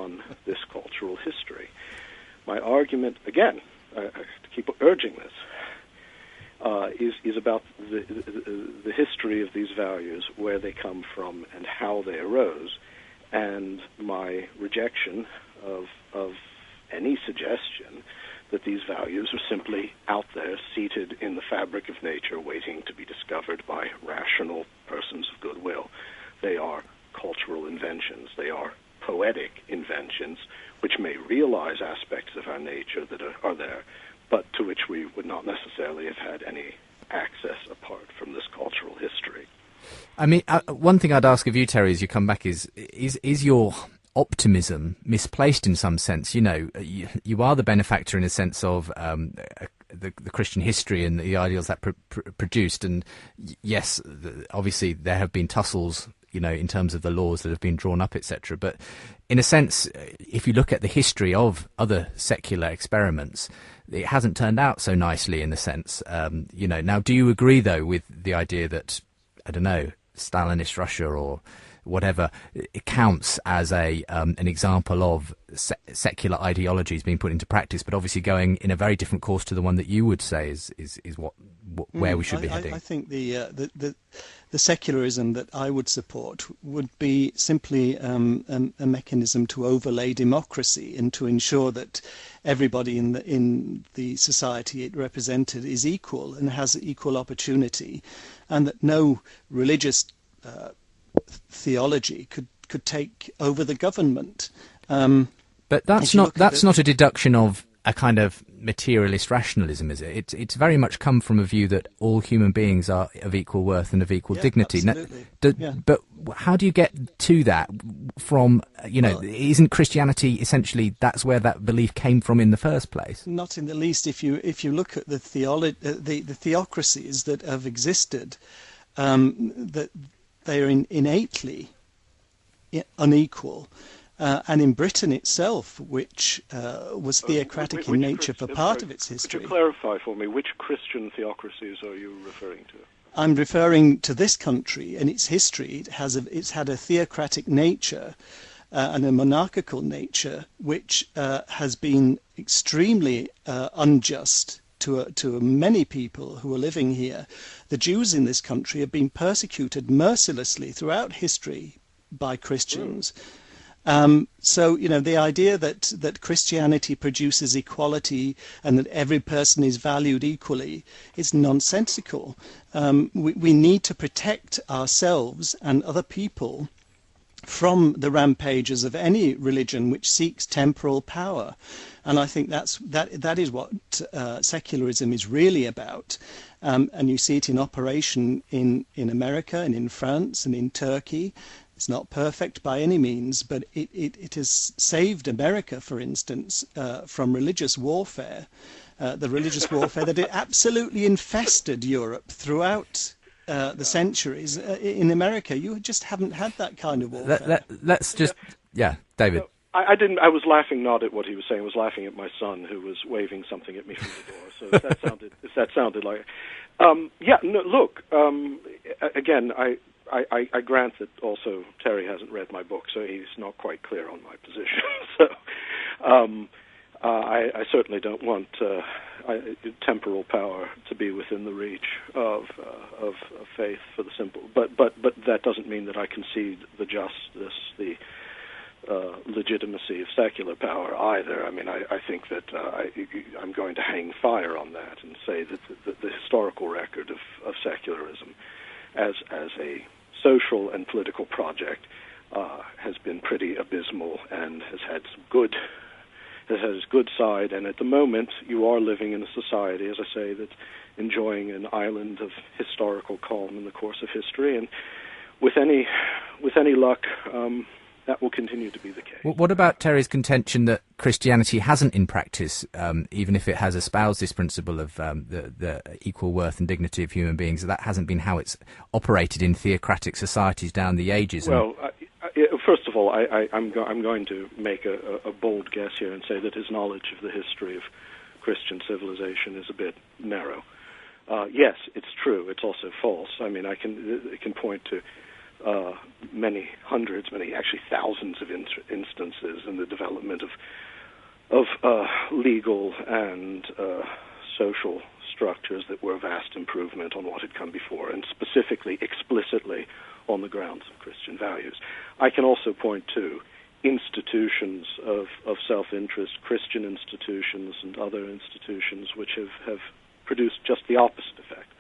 on this cultural history. My argument, again, to keep urging this, is about the history of these values, where they come from and how they arose, and my rejection of any suggestion that these values are simply out there, seated in the fabric of nature, waiting to be discovered by rational persons of goodwill. They are cultural inventions. They are poetic inventions, which may realize aspects of our nature that are there, but to which we would not necessarily have had any access apart from this cultural history. I mean, one thing I'd ask of you, Terry, as you come back is your optimism misplaced in some sense? You know, you are the benefactor in a sense of the Christian history and the ideals that produced. And yes, obviously there have been tussles, you know, in terms of the laws that have been drawn up, etc. But in a sense, if you look at the history of other secular experiments, it hasn't turned out so nicely in a sense. You know, now, do you agree, though, with the idea that, I don't know, Stalinist Russia or whatever, it counts as an example of secular ideologies being put into practice, but obviously going in a very different course to the one that you would say is where we should be heading? I think the secularism that I would support would be simply a mechanism to overlay democracy and to ensure that everybody in the society it represented is equal and has equal opportunity, and that no religious theology could take over the government. But that's not a deduction of a kind of materialist rationalism, is it? It's very much come from a view that all human beings are of equal worth and of equal dignity. Absolutely. But how do you get to that from, you know, isn't Christianity essentially, that's where that belief came from in the first place? Not in the least. If you look at the theocracies that have existed, that they are innately unequal. And in Britain itself, which was theocratic in nature for part of its history. Could you clarify for me, which Christian theocracies are you referring to? I'm referring to this country and its history. It's had a theocratic nature and a monarchical nature, which has been extremely unjust to many people who are living here. The Jews in this country have been persecuted mercilessly throughout history by Christians. So, you know, the idea that Christianity produces equality and that every person is valued equally is nonsensical. We need to protect ourselves and other people from the rampages of any religion which seeks temporal power. And I think that is what secularism is really about. And you see it in operation in America and in France and in Turkey. It's not perfect by any means, but it has saved America, for instance, from religious warfare, the religious warfare that it absolutely infested Europe throughout the centuries. In America, you just haven't had that kind of warfare. Let's just, David. I didn't. I was laughing not at what he was saying. I was laughing at my son, who was waving something at me from the door. So if that sounded like, look. Again, I grant that also Terry hasn't read my book, so he's not quite clear on my position. So I certainly don't want temporal power to be within the reach of faith for the simple. But that doesn't mean that I concede the justice, the legitimacy of secular power either. I mean, I think that I'm going to hang fire on that and say that the historical record of secularism as a social and political project has been pretty abysmal and has had its good side. And at the moment, you are living in a society, as I say, that's enjoying an island of historical calm in the course of history. And with any luck, that will continue to be the case. What about Terry's contention that Christianity hasn't in practice, even if it has espoused this principle of the equal worth and dignity of human beings, that hasn't been how it's operated in theocratic societies down the ages? Well, first of all, I'm going to make a bold guess here and say that his knowledge of the history of Christian civilization is a bit narrow. Yes, it's true. It's also false. I mean, I can point to many hundreds, actually thousands of instances in the development of legal and social structures that were a vast improvement on what had come before, and specifically, explicitly, on the grounds of Christian values. I can also point to institutions of self-interest, Christian institutions and other institutions, which have produced just the opposite effect.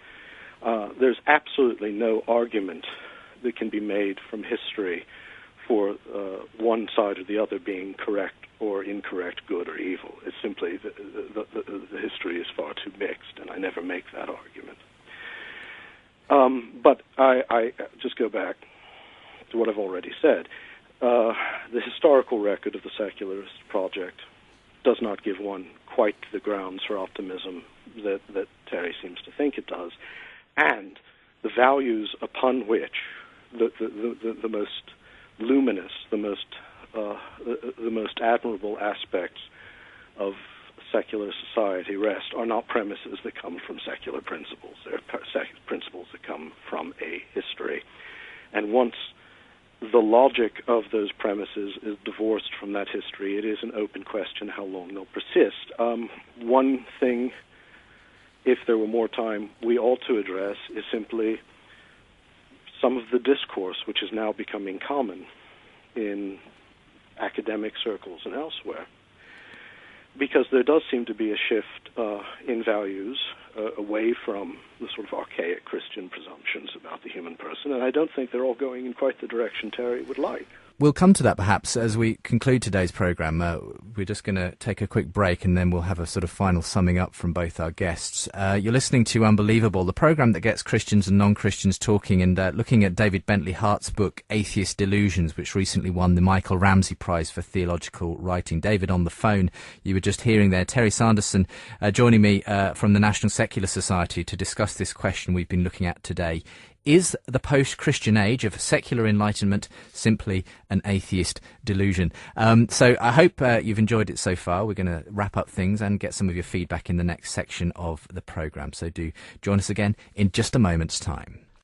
There's absolutely no argument that can be made from history for one side or the other being correct or incorrect, good or evil. It's simply the history is far too mixed, and I never make that argument. But I just go back to what I've already said. The historical record of the secularist project does not give one quite the grounds for optimism that Terry seems to think it does, and the values upon which the most luminous, the most admirable aspects of secular society rest are not premises that come from secular principles. They're principles that come from a history. And once the logic of those premises is divorced from that history, it is an open question how long they'll persist. One thing, if there were more time, we ought to address is simply some of the discourse which is now becoming common in academic circles and elsewhere, because there does seem to be a shift in values away from the sort of archaic Christian presumptions about the human person, and I don't think they're all going in quite the direction Terry would like. We'll come to that perhaps as we conclude today's programme. We're just going to take a quick break and then we'll have a sort of final summing up from both our guests. You're listening to Unbelievable, the programme that gets Christians and non-Christians talking, and looking at David Bentley Hart's book, Atheist Delusions, which recently won the Michael Ramsey Prize for Theological Writing. David on the phone, you were just hearing there. Terry Sanderson joining me from the National Secular Society to discuss this question we've been looking at today. Is the post-Christian age of secular enlightenment simply an atheist delusion? So I hope you've enjoyed it so far. We're going to wrap up things and get some of your feedback in the next section of the programme. So do join us again in just a moment's time.